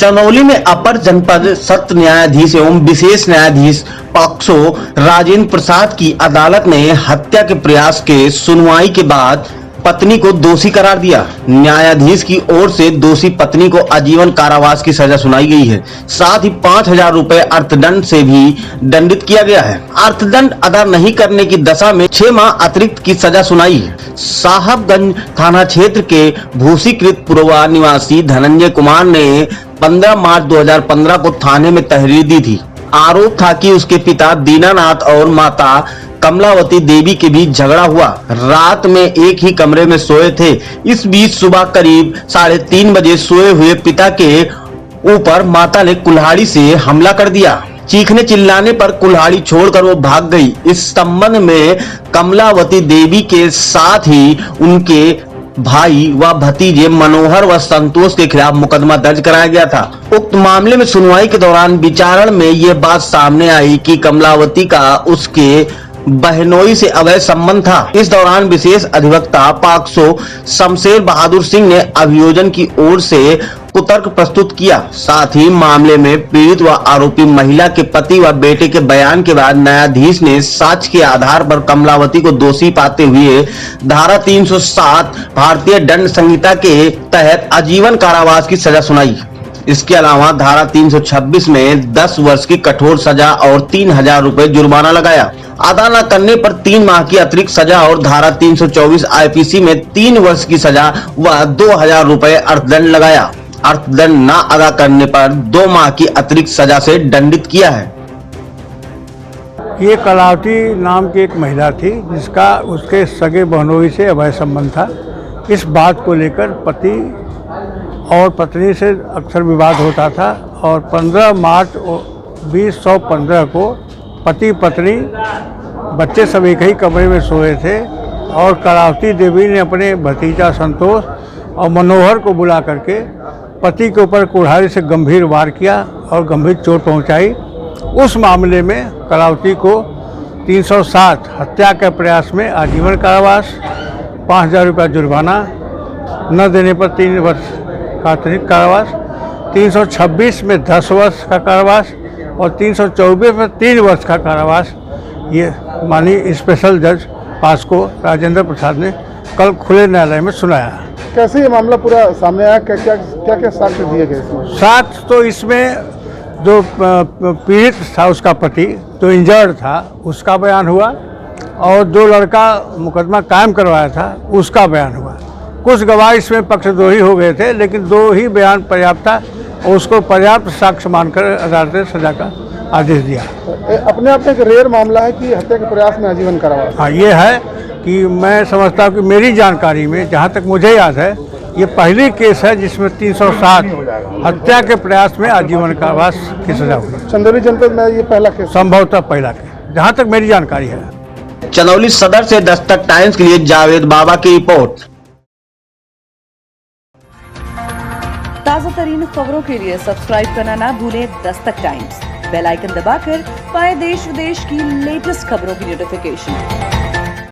चंदौली में अपर जनपद सत्र न्यायाधीश एवं विशेष न्यायाधीश पॉक्सो राजेंद्र प्रसाद की अदालत ने हत्या के प्रयास के सुनवाई के बाद पत्नी को दोषी करार दिया। न्यायाधीश की ओर से दोषी पत्नी को आजीवन कारावास की सजा सुनाई गई है। साथ ही 5,000 रुपए अर्थदंड से भी दंडित किया गया है। अर्थदंड अदा नहीं करने की दशा में 6 माह अतिरिक्त की सजा सुनाई है। साहबगंज थाना क्षेत्र के भूसीकृत पुरवा निवासी धनंजय कुमार ने 15 मार्च 2015 को थाने में तहरीर दी थी। आरोप था कि उसके पिता दीनानाथ और माता कमलावती देवी के बीच झगड़ा हुआ। रात में एक ही कमरे में सोए थे। इस बीच सुबह करीब 3:30 बजे सोए हुए पिता के ऊपर माता ने कुल्हाड़ी से हमला कर दिया। चीखने चिल्लाने पर कुल्हाड़ी छोड़कर वो भाग गई। इस संबंध में कमलावती देवी के साथ ही उनके भाई व भतीजे मनोहर व संतोष के खिलाफ मुकदमा दर्ज कराया गया था। उक्त मामले में सुनवाई के दौरान विचारण में ये बात सामने आई कि कमलावती का उसके बहनोई से अवैध संबंध था। इस दौरान विशेष अधिवक्ता पॉक्सो शमशेर बहादुर सिंह ने अभियोजन की ओर से कुतर्क प्रस्तुत किया। साथ ही मामले में पीड़ित व आरोपी महिला के पति व बेटे के बयान के बाद न्यायाधीश ने साक्ष्य के आधार पर कमलावती को दोषी पाते हुए धारा 307 भारतीय दंड संहिता के तहत आजीवन कारावास की सजा सुनाई। इसके अलावा धारा 326 में 10 वर्ष की कठोर सजा और 3,000 रुपए जुर्माना लगाया। अदा न करने पर 3 माह की अतिरिक्त सजा और धारा 324 आईपीसी में 3 वर्ष की सजा व 2,000 रुपए अर्थदंड लगाया। अर्थदंड न अदा करने पर 2 माह की अतिरिक्त सजा से दंडित किया है। ये कलावती नाम की एक महिला थी जिसका उसके सगे बहनोई से अवैध संबंध था। इस बात को लेकर पति और पत्नी से अक्सर विवाद होता था और 15 मार्च 2015 को पति पत्नी बच्चे सब एक ही कमरे में सोए थे और कलावती देवी ने अपने भतीजा संतोष और मनोहर को बुला करके पति के ऊपर कुल्हाड़ी से गंभीर वार किया और गंभीर चोट पहुंचाई। उस मामले में कलावती को 307 हत्या के प्रयास में आजीवन कारावास, 5,000 रुपया जुर्माना, न देने पर 3 वर्ष का अतिरिक्त कारावास, 326 में 10 वर्ष का कारावास और 324 में 3 वर्ष का कारावास ये माननीय स्पेशल जज पॉक्सो राजेंद्र प्रसाद ने कल खुले न्यायालय में सुनाया। कैसे ये मामला पूरा सामने आया, क्या साक्ष्य दिए गए इसमें? साक्ष्य तो इसमें जो पीड़ित था उसका पति जो इंजर्ड था उसका बयान हुआ और जो लड़का मुकदमा कायम करवाया था उसका बयान हुआ। कुछ गवाह इसमें पक्षद्रोही हो गए थे लेकिन 2 ही बयान पर्याप्त था और उसको पर्याप्त साक्ष्य मानकर अदालत ने सजा का आदेश दिया। अपने आप में एक रेयर मामला है कि हत्या के प्रयास में आजीवन कारावास। हाँ, ये है कि मैं समझता हूँ कि मेरी जानकारी में जहाँ तक मुझे याद है ये पहली केस है जिसमें 307 हत्या के प्रयास में आजीवन कारावास की सजा हुई। चंदौली जनपद में ये पहला केस, संभवतः पहला केस, जहाँ तक मेरी जानकारी है। चंदौली सदर से दस्तक टाइम्स के लिए जावेद बाबा की रिपोर्ट। ताज़ा तरीन खबरों के लिए सब्सक्राइब करना ना भूलें दस्तक टाइम्स। बेल आइकन दबाकर पाएं देश विदेश की लेटेस्ट खबरों की नोटिफिकेशन।